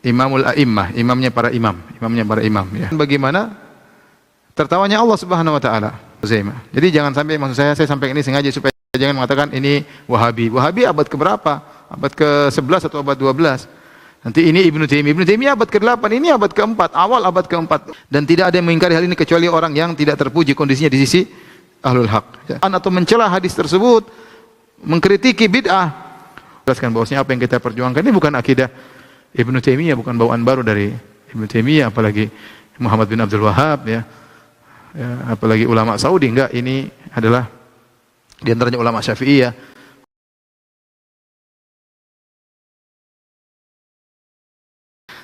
Imamul A'immah, imamnya para imam ya. Bagaimana tertawanya Allah Subhanahu wa taala. Jadi jangan sampai, maksud saya sampaikan ini sengaja supaya jangan mengatakan ini Wahabi. Wahabi abad ke-berapa? Abad ke-11 atau abad 12? Nanti ini Ibnu Taimiyah abad ke-8, ini abad ke-4, awal abad ke-4. Dan tidak ada yang mengingkari hal ini kecuali orang yang tidak terpuji kondisinya di sisi ahlul haq. Ya. Atau mencela hadis tersebut, mengkritiki bid'ah. Jelaskan bahwasanya apa yang kita perjuangkan ini bukan akidah Ibnu Taimiyah, bukan bawaan baru dari Ibnu Taimiyah, apalagi Muhammad bin Abdul Wahhab ya. Ya, apalagi ulama Saudi, enggak, ini adalah di antaranya ulama Syafi'iyah.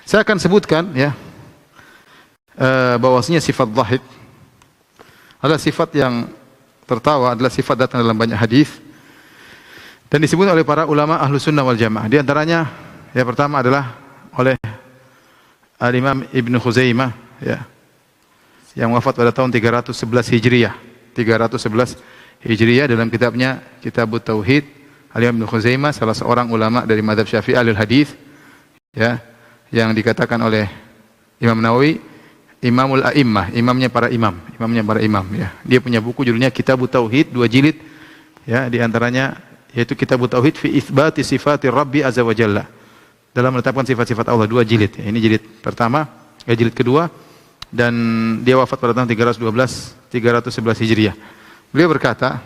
Saya akan sebutkan ya bahwasanya sifat dhahik adalah sifat yang tertawa, adalah sifat datang dalam banyak hadis dan disebut oleh para ulama ahlu sunnah wal jamaah. Di antaranya yang pertama adalah oleh Al-Imam Ibn Khuzaimah ya, yang wafat pada tahun 311 Hijriyah. 311 Hijriyah dalam kitabnya Kitabut Tauhid. Al-Imam Ibn Khuzaimah salah seorang ulama dari mazhab Syafi'i ahli hadis ya, yang dikatakan oleh Imam Nawawi Imamul A'immah, imamnya para imam ya. Dia punya buku judulnya Kitabut Tauhid, 2 jilid ya, di antaranya yaitu Kitabut Tauhid fi itsbati sifatir Rabbi azza wa jalla. Dalam menetapkan sifat-sifat Allah, 2 jilid ya. Ini jilid pertama, jilid kedua, dan dia wafat pada tahun 311 Hijriah. Beliau berkata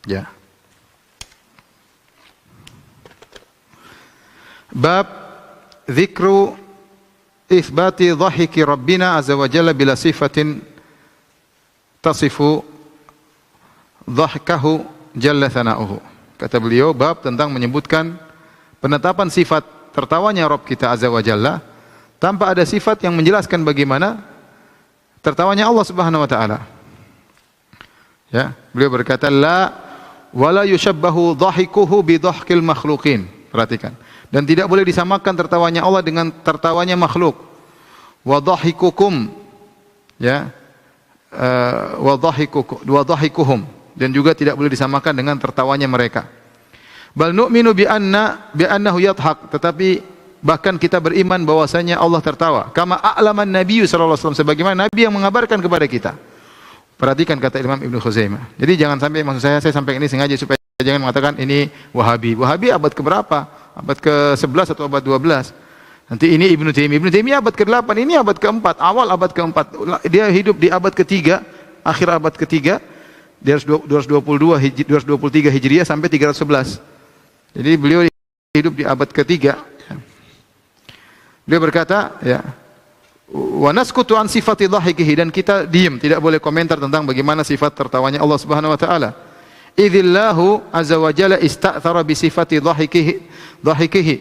ya, bab dzikru itsbati dhahiki Rabbina azza wa jalla bila sifatin tasifu dhahkahu jalla thana'uhu. Kata beliau, bab tentang menyebutkan penetapan sifat tertawanya Rabb kita azza wa jalla tanpa ada sifat yang menjelaskan bagaimana tertawanya Allah Subhanahu wa taala. Ya, beliau berkata la wala yushabbahu dhahikuhu bi dhahkil makhluqin. Perhatikan. Dan tidak boleh disamakan tertawanya Allah dengan tertawanya makhluk. Wa dhahikukum ya, wa dhahikuhum, dan juga tidak boleh disamakan dengan tertawanya mereka. Bal nu'minu bi annahu yadhhak, tetapi bahkan kita beriman bahwasanya Allah tertawa. Kama a'laman Nabi sallallahu alaihi wasallam, sebagaimana Nabi yang mengabarkan kepada kita. Perhatikan kata Imam Ibnu Khuzaimah. Jadi jangan sampai, maksud saya sampaikan ini sengaja supaya jangan mengatakan ini Wahabi. Wahabi abad ke-berapa? Abad ke-11 atau abad 12? Nanti ini Ibnu Taimiyah abad ke-8, ini abad ke-4, awal abad ke-4. Dia hidup di abad ke-3, akhir abad ke-3. Dia 223 Hijriah sampai 311. Jadi beliau hidup di abad ke-3. Beliau berkata, ya, wa naskutu an sifati dhahikihi, dan kita diam, tidak boleh komentar tentang bagaimana sifat tertawanya Allah Subhanahu wa taala. Idzillahu azza wa jalla ista'thara bi sifati dhahikihi.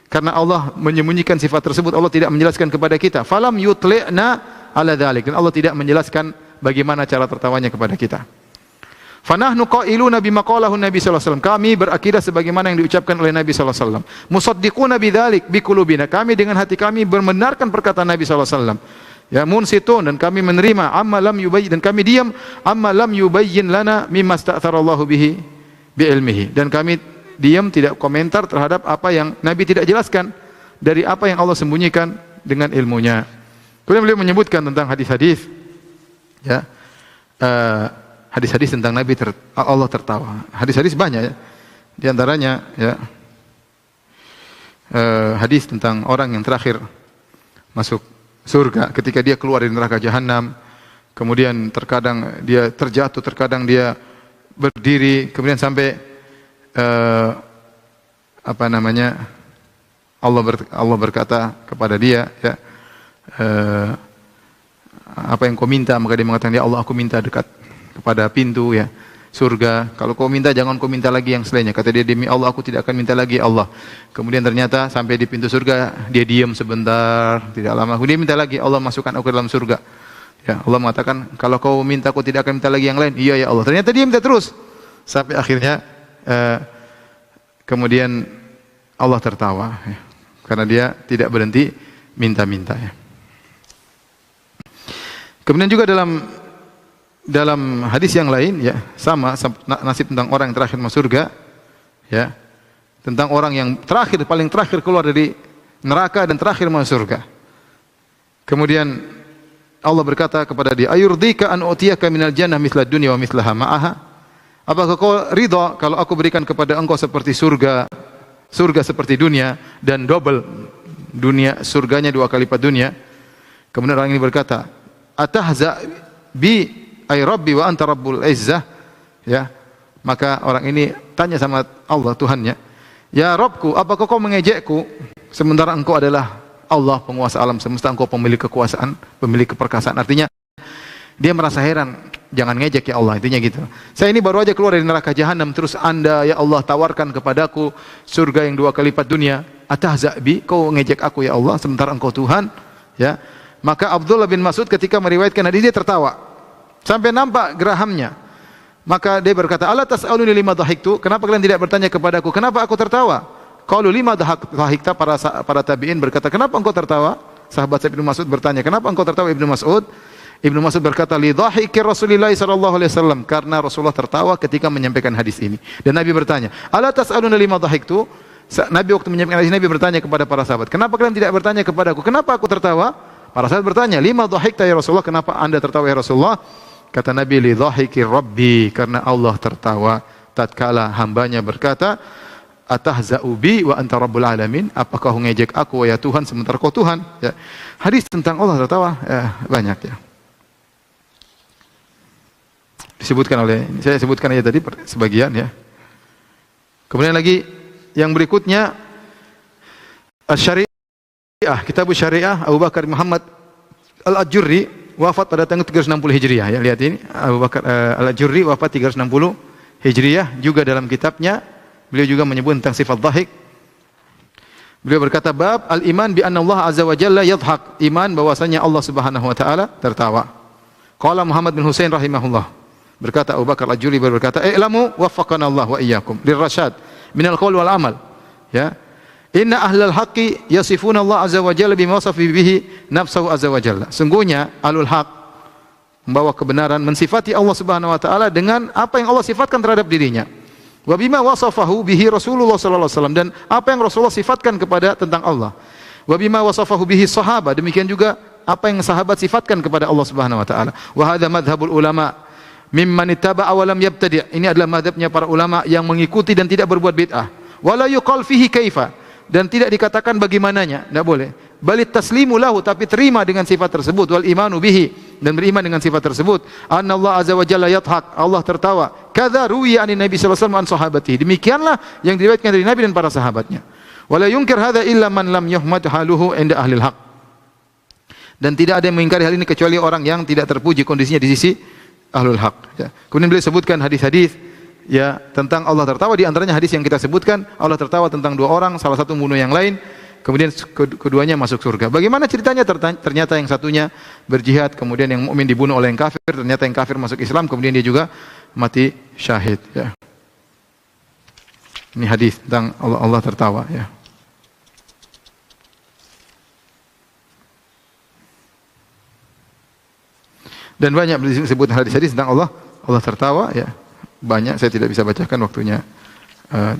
Karena Allah menyembunyikan sifat tersebut, Allah tidak menjelaskan kepada kita. Falam yutli'na ala dzalik, dan Allah tidak menjelaskan bagaimana cara tertawanya kepada kita. Fanahnu qailuna bima qalahu Nabi sallallahu alaihi wasallam. Kami berakidah sebagaimana yang diucapkan oleh Nabi sallallahu alaihi wasallam. Musaddiquna bidzalik biqulubina. Kami dengan hati kami membenarkan perkataan Nabi sallallahu alaihi wasallam. Ya, munsitun, dan kami menerima amma lam yubayyin, dan kami diam amma lam yubayyin lana mimma sta'tharallahu bihi bi ilmihi, dan kami diam, tidak komentar terhadap apa yang Nabi tidak jelaskan dari apa yang Allah sembunyikan dengan ilmunya. Kemudian beliau menyebutkan tentang hadis-hadis ya, hadis-hadis tentang Nabi Allah tertawa. Hadis-hadis banyak ya. Di antaranya ya, hadis tentang orang yang terakhir masuk surga ketika dia keluar dari neraka jahanam, kemudian terkadang dia terjatuh, terkadang dia berdiri, kemudian sampai Allah berkata kepada dia ya, apa yang kau minta, maka dia mengatakan, ya Allah, aku minta dekat kepada pintu ya surga. Kalau kau minta, jangan kau minta lagi yang selainnya. Kata dia, demi Allah aku tidak akan minta lagi Allah. Kemudian ternyata sampai di pintu surga, dia diam sebentar, tidak lama. Dia minta lagi, Allah masukkan aku ke dalam surga. Ya, Allah mengatakan, kalau kau minta, aku tidak akan minta lagi yang lain. Iya ya Allah. Ternyata dia minta terus. Sampai akhirnya kemudian Allah tertawa ya, karena dia tidak berhenti minta-minta ya. Kemudian juga dalam hadis yang lain ya, sama nasib tentang orang yang terakhir masuk surga ya, tentang orang yang paling terakhir keluar dari neraka dan terakhir masuk surga. Kemudian Allah berkata kepada dia, "Ayurdika an utiyaka minal jannah mithla dunya wa mithlaha ma'aha?" Apakah kau ridha kalau aku berikan kepada engkau seperti surga seperti dunia dan double dunia, surganya 2 kali lipat dunia? Kemudian orang ini berkata, "Atahza bi ay rabbi wa anta rabbul izzah?" Ya. Maka orang ini tanya sama Allah Tuhannya, "Ya Rabbku, apakah kau mengejekku sementara engkau adalah Allah penguasa alam semesta, engkau pemilik kekuasaan, pemilik keperkasaan?" Artinya dia merasa heran, jangan ngejek ya Allah, intinya gitu. Saya ini baru aja keluar dari neraka jahanam, terus Anda ya Allah tawarkan kepadaku surga yang 2 kali lipat dunia. Atahza bi, kau ngejek aku ya Allah sementara engkau Tuhan, ya. Maka Abdullah bin Mas'ud ketika meriwayatkan hadis dia tertawa sampai nampak gerahamnya. Maka dia berkata, "Ala tas'aluni lima dhahiktu?" Kenapa kalian tidak bertanya kepadaku kenapa aku tertawa? Qalu lima dhahikta, para tabi'in berkata, "Kenapa engkau tertawa?" Sahabat Ibnu Mas'ud bertanya, "Kenapa engkau tertawa Ibnu Mas'ud?" Ibnu Mas'ud berkata, "Li dhahiki Rasulillah sallallahu alaihi wasallam," karena Rasulullah tertawa ketika menyampaikan hadis ini. Dan Nabi bertanya, "Ala tas'aluni lima dhahiktu?" Nabi waktu menyampaikan hadis Nabi bertanya kepada para sahabat, "Kenapa kalian tidak bertanya kepadaku kenapa aku tertawa?" Para sahabat bertanya, "Lima dhahikta ya Rasulullah?" Kenapa Anda tertawa ya Rasulullah? Kata Nabi, "Li dhahiki Rabbi," karena Allah tertawa tatkala hambanya berkata, "Atahza'u bi wa anta rabbul alamin?" Apakah kau ngejek aku ya Tuhan sementara kau Tuhan? Ya. Hadis tentang Allah tertawa banyak ya. Disebutkan saya sebutkan aja tadi sebagian ya. Kemudian lagi yang berikutnya Asy-Syariah, Kitab Syariah Abu Bakar Muhammad Al-Ajurri wafat pada tahun 360 Hijriah ya. Lihat ini Abu Bakar Al-Ajurri wafat 360 Hijriah. Juga dalam kitabnya beliau juga menyebut tentang sifat dhahik. Beliau berkata, "Bab al-iman bi anna Allah azza wa jalla yadhhak." Iman bahwasanya Allah Subhanahu wa taala tertawa. Qala Muhammad bin Husain rahimahullah. Berkata Abu Bakar Al-Ajurri berkata, "I'lamu waffaqana Allah wa iyyakum lirrasyad min al-qaul wal amal." Ya. Inna ahlal haqqi yasifuna Allah azza wa jalla bima wasafa bihi nafsuhu azza wa jalla. Sungguhnya ahlul haq membawa kebenaran mensifati Allah Subhanahu wa taala dengan apa yang Allah sifatkan terhadap dirinya. Wa bima wasafahu bihi Rasulullah sallallahu alaihi wasallam, dan apa yang Rasulullah sifatkan kepada tentang Allah. Wa bima wasafahu bihi sahabat, demikian juga apa yang sahabat sifatkan kepada Allah Subhanahu wa taala. Wa hadza madhhabul ulama mimman ittaba'a wa lam yabtadi'. Ini adalah mazhabnya para ulama yang mengikuti dan tidak berbuat bid'ah. Wala yuqal fihi kaifa, dan tidak dikatakan bagaimananya, tidak boleh. Balit taslimu lahu, tapi terima dengan sifat tersebut. Wal imanu bihi, dan beriman dengan sifat tersebut. Anna Allah azza wa jalla yadhhak, Allah tertawa. Kadza ruwiya anin Nabi sallallahu alaihi wasallam an sahabatihi. Demikianlah yang diriwayatkan dari Nabi dan para sahabatnya. Wala yunkir hadza illa man lam yuhmad haluhu inda ahlil haq. Dan tidak ada yang mengingkari hal ini kecuali orang yang tidak terpuji kondisinya di sisi ahlul haq. Ya. Kemudian beliau sebutkan hadis-hadis ya tentang Allah tertawa, di antaranya hadis yang kita sebutkan, Allah tertawa tentang 2 orang, salah satu membunuh yang lain, kemudian keduanya masuk surga. Bagaimana ceritanya? Ternyata yang satunya berjihad, kemudian yang mukmin dibunuh oleh yang kafir, ternyata yang kafir masuk Islam, kemudian dia juga mati syahid ya. Ini hadis tentang Allah tertawa ya. Dan banyak disebut hadis-hadis tentang Allah tertawa ya. Banyak, saya tidak bisa bacakan, waktunya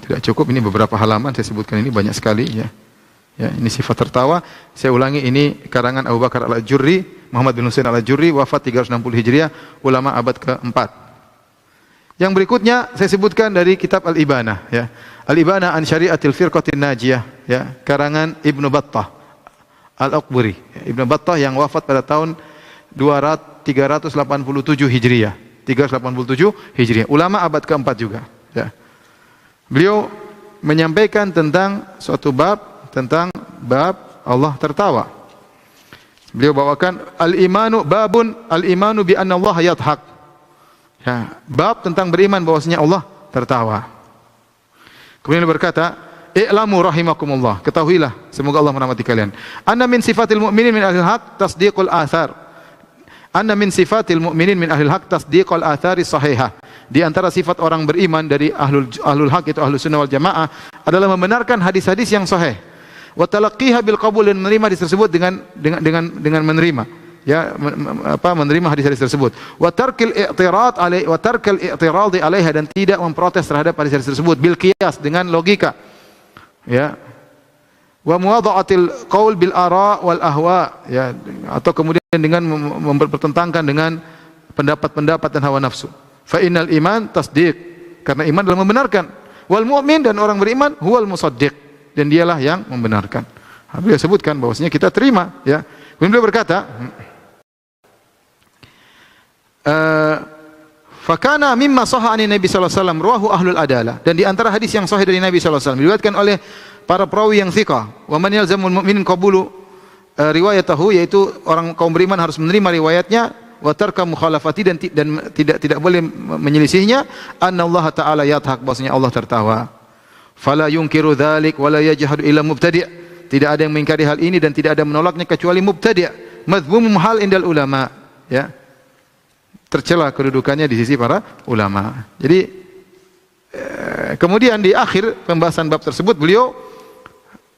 tidak cukup. Ini beberapa halaman saya sebutkan, ini banyak sekali ya. Ya, ini sifat tertawa. Saya ulangi, ini karangan Abu Bakar Al-Ajurri, Muhammad bin Husain Al-Ajurri, wafat 360 Hijriah, ulama abad ke-4. Yang berikutnya saya sebutkan dari kitab Al-Ibanah ya. Al-Ibanah an Syari'atil Firqatin Najiyah ya, karangan Ibnu Battah Al-Aqburi. Ibnu Battah yang wafat pada tahun 387 Hijriah. 387 Hijriah. Ulama abad keempat juga. Ya. Beliau menyampaikan tentang suatu bab, tentang bab Allah tertawa. Beliau bawakan babun al-imanu bi anna Allah yadhhak. Ya, bab tentang beriman bahwasanya Allah tertawa. Kemudian beliau berkata, "I'lamu rahimakumullah." Ketahuilah, semoga Allah merahmati kalian. Anna min sifatil mu'minin min ahlil haq tasdiqul athar. Anna min sifatil mu'minin min ahlil haq tasdiqul athari sahihah. Di antara sifat orang beriman dari ahlul haq, itu ahlus sunnah wal jamaah, adalah membenarkan hadis-hadis yang sahih. Wa talaqqiha bil qabul, dan menerima hadis tersebut dengan menerima. Ya, menerima hadis-hadis tersebut. Wa tarkil i'tirad alaihi, wa tarkal i'tirad alaiha, dan tidak memprotes terhadap hadis-hadis tersebut bil qiyas, dengan logika. Ya. wa muwadha'atil qaul bil ara wal ahwa, ya, atau kemudian dengan mempertentangkan dengan pendapat-pendapat dan hawa nafsu. Fa innal iman tasdiq, karena iman adalah membenarkan. Wal mu'min, dan orang beriman, huwal musaddiq, dan dialah yang membenarkan. Beliau sebutkan bahwasanya kita terima, ya. Kemudian beliau berkata, fakana mimma sahha ani Nabi sallallahu alaihi wasallam rawahu ahlul adalah, dan di antara hadis yang sahih dari Nabi sallallahu alaihi wasallam diriwayatkan oleh para perawi yang thiqah, wa man yalzamul mu'minin qabulu riwayatahu, yaitu orang kaum beriman harus menerima riwayatnya, wa tarka mukhalafati, dan tidak boleh menyelisihinya, annallaha ta'ala yadhak, bahwasanya Allah tertawa. Fala yunkiru dzalik wa la yajhadu illa mubtadi', tidak ada yang mengingkari hal ini dan tidak ada menolaknya kecuali mubtadi', madzmumum hal indal ulama, ya, tercela kedudukannya di sisi para ulama. Jadi kemudian di akhir pembahasan bab tersebut beliau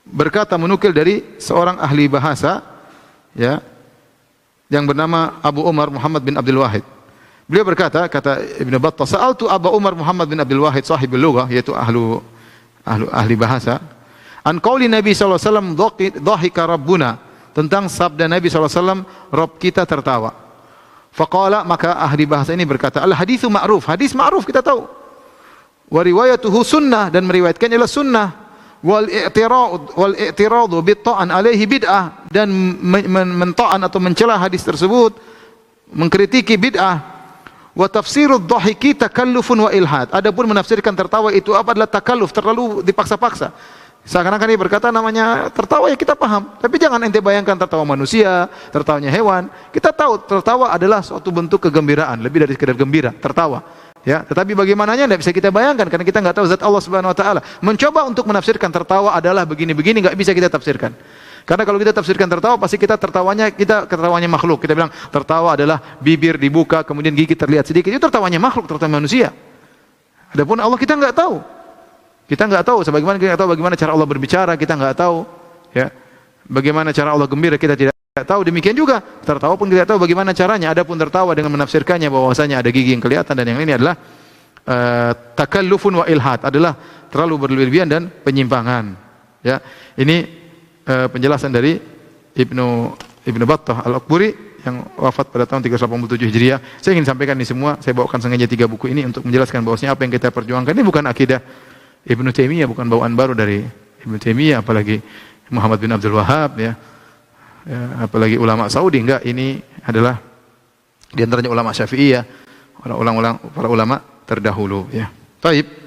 berkata, menukil dari seorang ahli bahasa, ya, yang bernama Abu Umar Muhammad bin Abdul Wahid. Beliau berkata, kata Ibnu Battah, sa'altu Abu Umar Muhammad bin Abdul Wahid sahibul lughah, yaitu ahli bahasa, an qauli Nabi sallallahu alaihi wasallam dhahika rabbuna, tentang sabda Nabi sallallahu alaihi wasallam, Rabb kita tertawa. Faqala, maka ahli bahasa ini berkata, al haditsu ma'ruf, hadis ma'ruf kita tahu. Wa riwayatuhu sunnah, dan meriwayatkan ialah sunnah. Wal i'tiradu bit ta'an alaihi bid'ah, dan menta'an atau mencela hadis tersebut, mengkritiki bid'ah. Wa tafsirud dhahiki takallufun wa ilhad, adapun menafsirkan tertawa itu apa adalah takalluf, terlalu dipaksa-paksa. Seakan-akan dia berkata namanya tertawa, ya kita paham, tapi jangan ente bayangkan tertawa manusia, tertawanya hewan. Kita tahu tertawa adalah suatu bentuk kegembiraan, lebih dari sekedar gembira, tertawa. Ya, tetapi bagaimananya tidak bisa kita bayangkan karena kita enggak tahu zat Allah Subhanahu wa taala. Mencoba untuk menafsirkan tertawa adalah begini-begini, enggak bisa kita tafsirkan. Karena kalau kita tafsirkan tertawa, pasti kita tertawanya makhluk. Kita bilang tertawa adalah bibir dibuka, kemudian gigi terlihat sedikit. Itu tertawanya makhluk, tertawa manusia. Adapun Allah kita enggak tahu. Kita enggak tahu, sebagaimana kita enggak tahu bagaimana cara Allah berbicara, kita enggak tahu, ya. Bagaimana cara Allah gembira, kita tidak tahu. Demikian juga tertawa pun kita tahu bagaimana caranya. Adapun tertawa dengan menafsirkannya bahwasanya ada gigi yang kelihatan dan yang ini adalah takallufun wa ilhad, adalah terlalu berlebihan dan penyimpangan. Ya, ini penjelasan dari Ibnu Battah Al-Aqburi yang wafat pada tahun 387 Hijriah. Saya ingin sampaikan ini semua, saya bawakan sengaja 3 buku ini untuk menjelaskan bahwasanya apa yang kita perjuangkan ini bukan akidah Ibnu Taimiyah, bukan bawaan baru dari Ibnu Taimiyah, apalagi Muhammad bin Abdul Wahhab, ya, apalagi ulama Saudi, enggak, ini adalah di antaranya ulama Syafi'iyah, para ulama terdahulu, ya. Baik.